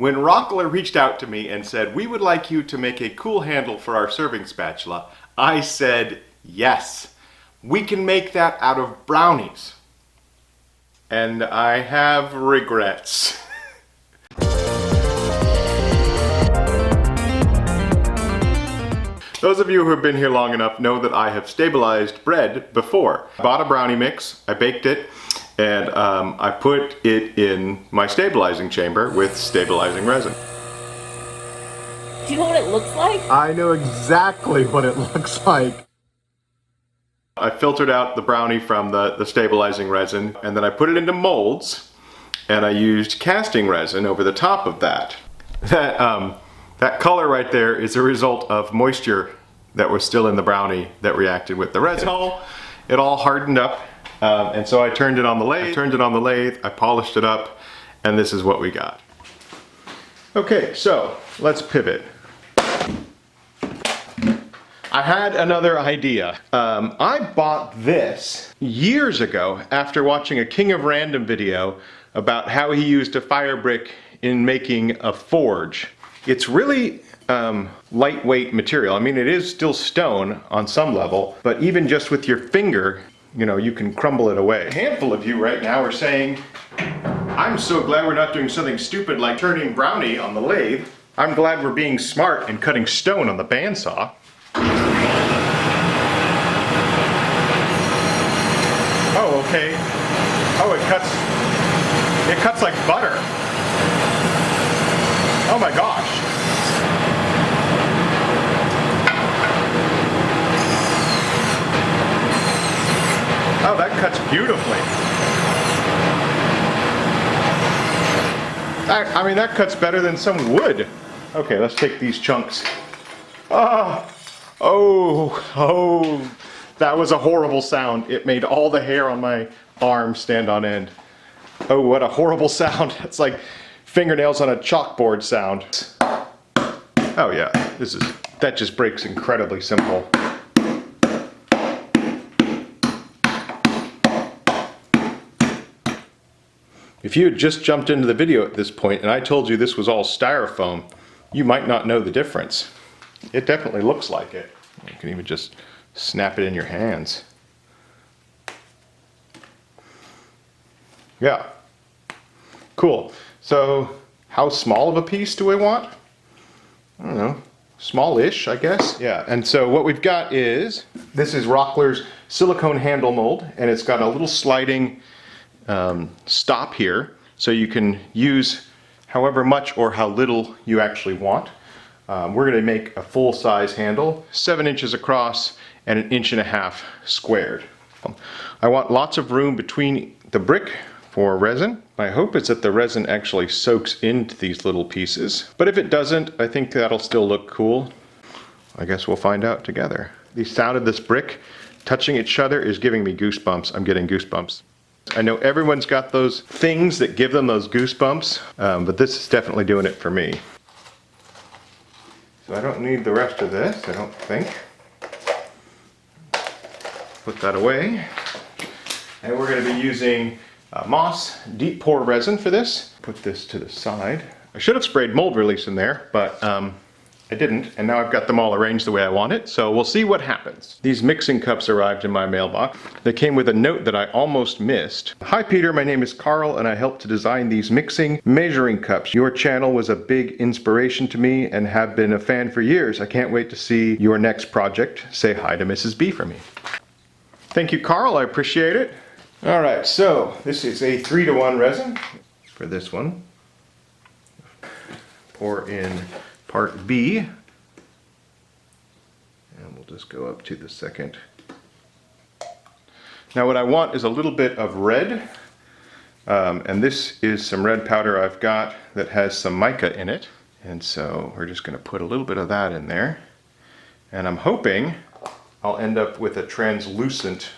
When Rockler reached out to me and said, "We would like you to make a cool handle for our serving spatula," I said, yes. We can make that out of brownies. And I have regrets. Those of you who have been here long enough know that I have stabilized bread before. I bought a brownie mix, I baked it, and I put it in my stabilizing chamber with stabilizing resin. Do you know what it looks like? I know exactly what it looks like. I filtered out the brownie from the stabilizing resin, and then I put it into molds, and I used casting resin over the top of that. That color right there is a result of moisture that was still in the brownie that reacted with the resin. It all hardened up, and so I turned it on the lathe. I polished it up, and this is what we got. Okay, so let's pivot. I had another idea. I bought this years ago after watching a King of Random video about how he used a fire brick in making a forge. It's really lightweight material. I mean, it is still stone on some level, but even just with your finger, you know, you can crumble it away. A handful of you right now are saying, "I'm so glad we're not doing something stupid like turning brownie on the lathe. I'm glad we're being smart and cutting stone on the bandsaw." Oh, okay. Oh, it cuts like butter. Oh my gosh. Oh, that cuts beautifully. I mean, that cuts better than some wood. Okay, let's take these chunks. Oh, that was a horrible sound. It made all the hair on my arm stand on end. Oh, what a horrible sound. It's like fingernails on a chalkboard sound. Oh yeah, that just breaks incredibly simple. If you had just jumped into the video at this point and I told you this was all styrofoam, you might not know the difference. It definitely looks like it. You can even just snap it in your hands. Yeah. Cool. So, how small of a piece do I want? I don't know. Small-ish, I guess. Yeah, and so what we've got is, this is Rockler's silicone handle mold, and it's got a little sliding stop here, so you can use however much or how little you actually want. We're going to make a full-size handle, 7 inches across and 1.5 inches squared. I want lots of room between the brick for resin. My hope is that the resin actually soaks into these little pieces, but if it doesn't, I think that'll still look cool. I guess we'll find out together. The sound of this brick touching each other is giving me goosebumps. I'm getting goosebumps. I know everyone's got those things that give them those goosebumps, but this is definitely doing it for me. So I don't need the rest of this, I don't think. Put that away. And we're going to be using Moss deep pour resin for this. Put this to the side. I should have sprayed mold release in there, but I didn't, and now I've got them all arranged the way I want it, so we'll see what happens. These mixing cups arrived in my mailbox. They came with a note that I almost missed. "Hi Peter, my name is Carl and I helped to design these mixing measuring cups. Your channel was a big inspiration to me and have been a fan for years. I can't wait to see your next project. Say hi to Mrs. B for me." Thank you, Carl, I appreciate it. All right, so this is a 3-to-1 resin for this one. Pour in part B, and we'll just go up to the second. Now what I want is a little bit of red, and this is some red powder I've got that has some mica in it, and so we're just going to put a little bit of that in there, and I'm hoping I'll end up with a translucent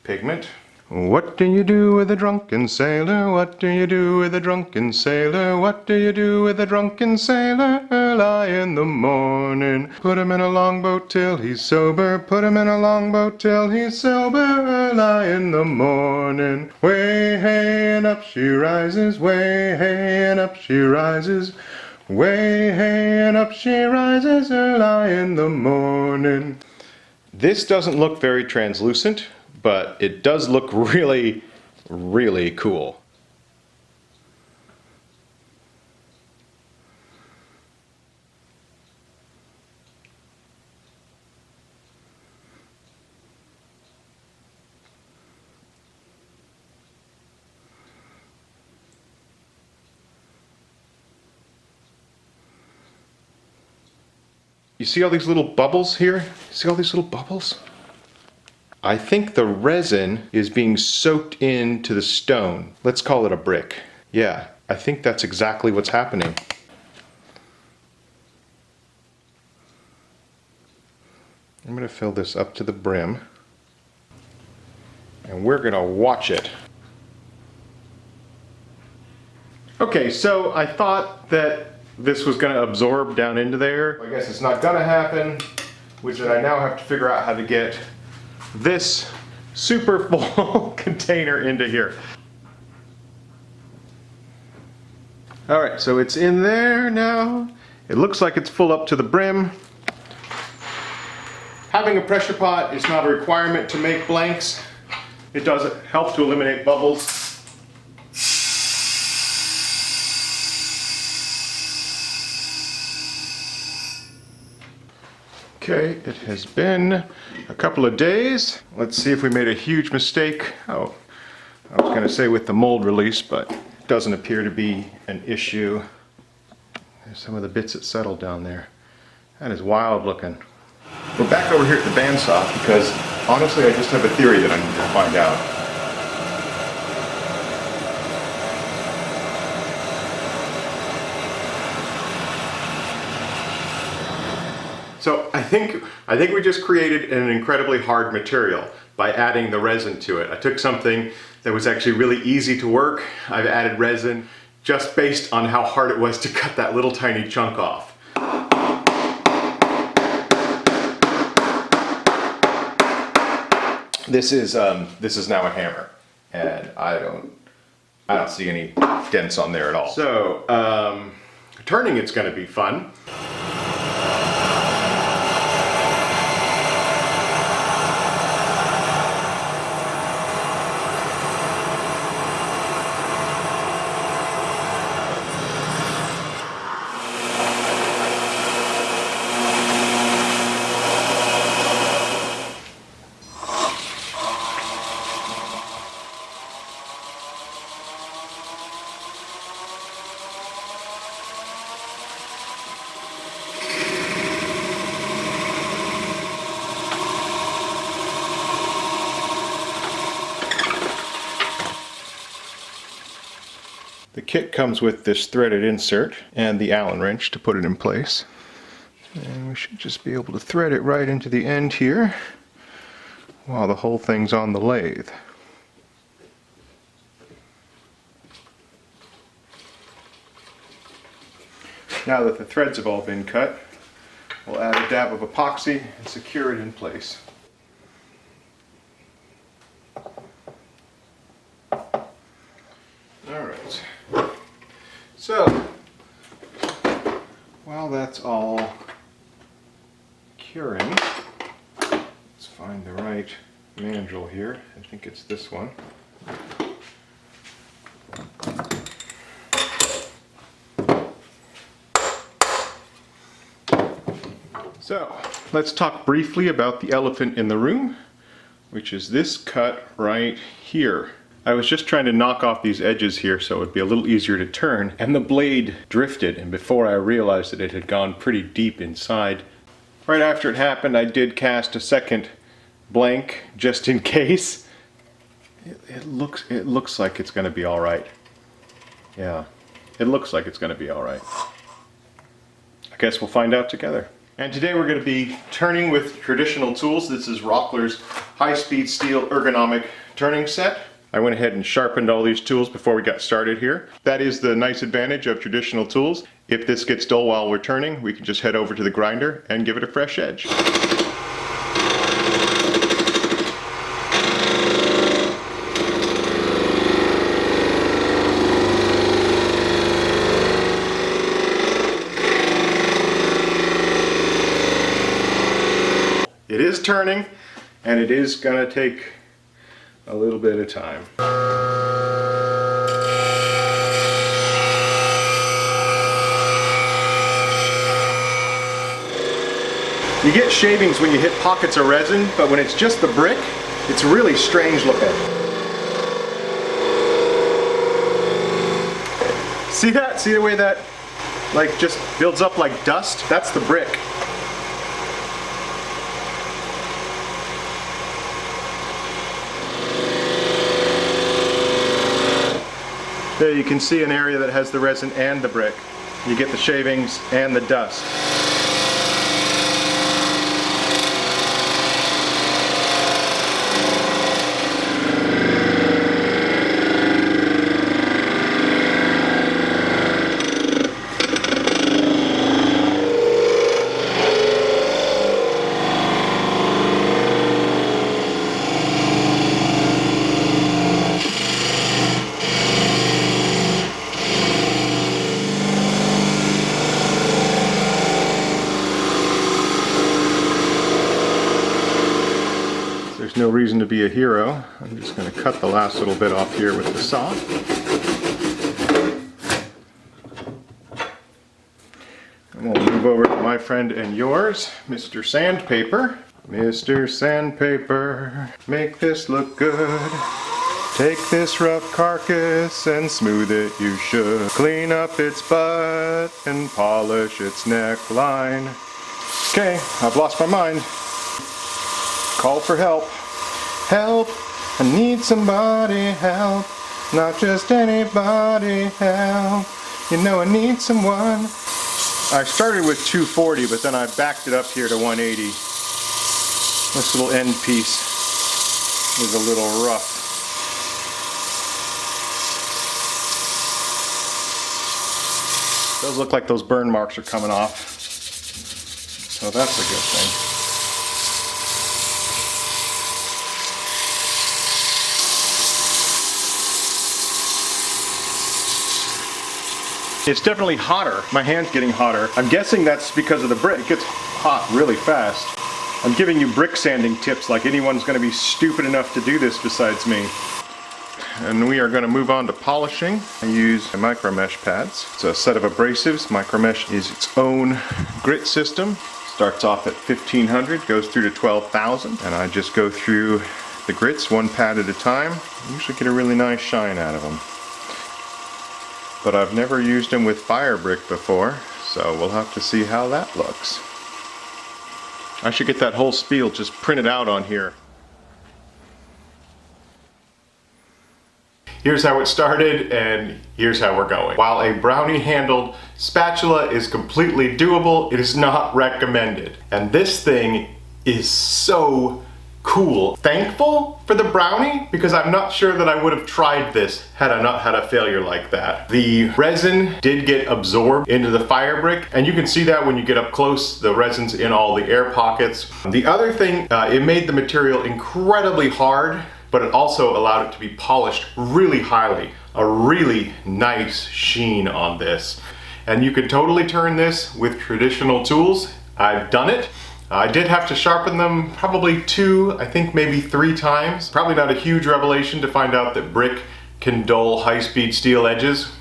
pigment. What do you do with a drunken sailor? What do you do with a drunken sailor? What do you do with a drunken sailor? early in the morning. Put him in a longboat till he's sober. Put him in a longboat till he's sober early in the morning. Way hey and up she rises, way hey and up she rises. Way hey and up she rises early in the morning. This doesn't look very translucent, but it does look really, really cool. You see all these little bubbles here? See all these little bubbles? I think the resin is being soaked into the stone. Let's call it a brick. Yeah, I think that's exactly what's happening. I'm going to fill this up to the brim. And we're going to watch it. Okay, so I thought that this was going to absorb down into there. I guess it's not going to happen, which I now have to figure out how to get this super full container into here. Alright, so it's in there now. It looks like it's full up to the brim. Having a pressure pot is not a requirement to make blanks. It does help to eliminate bubbles. Okay, it has been a couple of days. Let's see if we made a huge mistake. Oh, I was going to say with the mold release, but it doesn't appear to be an issue. There's some of the bits that settled down there. That is wild looking. We're back over here at the bandsaw because honestly I just have a theory that I need to find out. So I think we just created an incredibly hard material by adding the resin to it. I took something that was actually really easy to work. I've added resin just based on how hard it was to cut that little tiny chunk off. This is now a hammer, and I don't see any dents on there at all. So turning it's going to be fun. The kit comes with this threaded insert and the Allen wrench to put it in place. And we should just be able to thread it right into the end here while the whole thing's on the lathe. Now that the threads have all been cut, we'll add a dab of epoxy and secure it in place. Alright, so while that's all curing, let's find the right mandrel here. I think it's this one. So let's talk briefly about the elephant in the room, which is this cut right here. I was just trying to knock off these edges here so it would be a little easier to turn, and the blade drifted, and before I realized that it had gone pretty deep inside. Right after it happened, I did cast a second blank just in case. It looks like it's going to be all right. Yeah, it looks like it's going to be all right. I guess we'll find out together. And today we're going to be turning with traditional tools. This is Rockler's high-speed steel ergonomic turning set. I went ahead and sharpened all these tools before we got started here. That is the nice advantage of traditional tools. If this gets dull while we're turning, we can just head over to the grinder and give it a fresh edge. It is turning, and it is gonna take a little bit of time. You get shavings when you hit pockets of resin, but when it's just the brick, it's really strange looking. See that? See the way that like just builds up like dust? That's the brick. There you can see an area that has the resin and the brick. You get the shavings and the dust. There's no reason to be a hero. I'm just going to cut the last little bit off here with the saw. And we'll move over to my friend and yours, Mr. Sandpaper. Mr. Sandpaper, make this look good. Take this rough carcass and smooth it you should. Clean up its butt and polish its neckline. Okay, I've lost my mind. Call for help. Help! I need somebody help. Not just anybody help. You know I need someone. I started with 240, but then I backed it up here to 180. This little end piece is a little rough. Those look like those burn marks are coming off. So that's a good thing. It's definitely hotter. My hand's getting hotter. I'm guessing that's because of the brick. It gets hot really fast. I'm giving you brick sanding tips like anyone's going to be stupid enough to do this besides me. And we are going to move on to polishing. I use micro mesh pads. It's a set of abrasives. Micro mesh is its own grit system. Starts off at 1500, goes through to 12,000. And I just go through the grits one pad at a time. I usually get a really nice shine out of them. But I've never used them with fire brick before, so we'll have to see how that looks. I should get that whole spiel just printed out on here. Here's how it started, and here's how we're going. While a brownie-handled spatula is completely doable, it is not recommended. And this thing is so cool. Thankful for the brownie, because I'm not sure that I would have tried this had I not had a failure like that. The resin did get absorbed into the fire brick, and you can see that when you get up close. The resin's in all the air pockets. The other thing, it made the material incredibly hard, but it also allowed it to be polished really highly. A really nice sheen on this. And you could totally turn this with traditional tools. I've done it. I did have to sharpen them probably 2, I think maybe 3 times. Probably not a huge revelation to find out that brick can dull high-speed steel edges.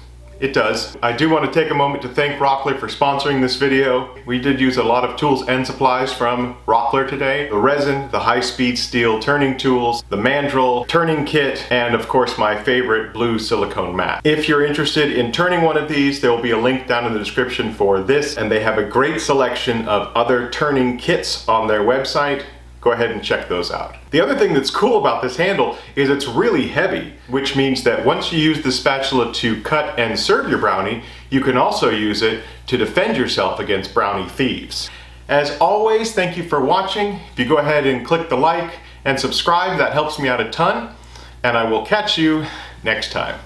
It does. I do want to take a moment to thank Rockler for sponsoring this video. We did use a lot of tools and supplies from Rockler today. The resin, the high-speed steel turning tools, the mandrel turning kit, and of course my favorite blue silicone mat. If you're interested in turning one of these, there will be a link down in the description for this, and they have a great selection of other turning kits on their website. Go ahead and check those out. The other thing that's cool about this handle is it's really heavy, which means that once you use the spatula to cut and serve your brownie, you can also use it to defend yourself against brownie thieves. As always, thank you for watching. If you go ahead and click the like and subscribe, that helps me out a ton. and I will catch you next time.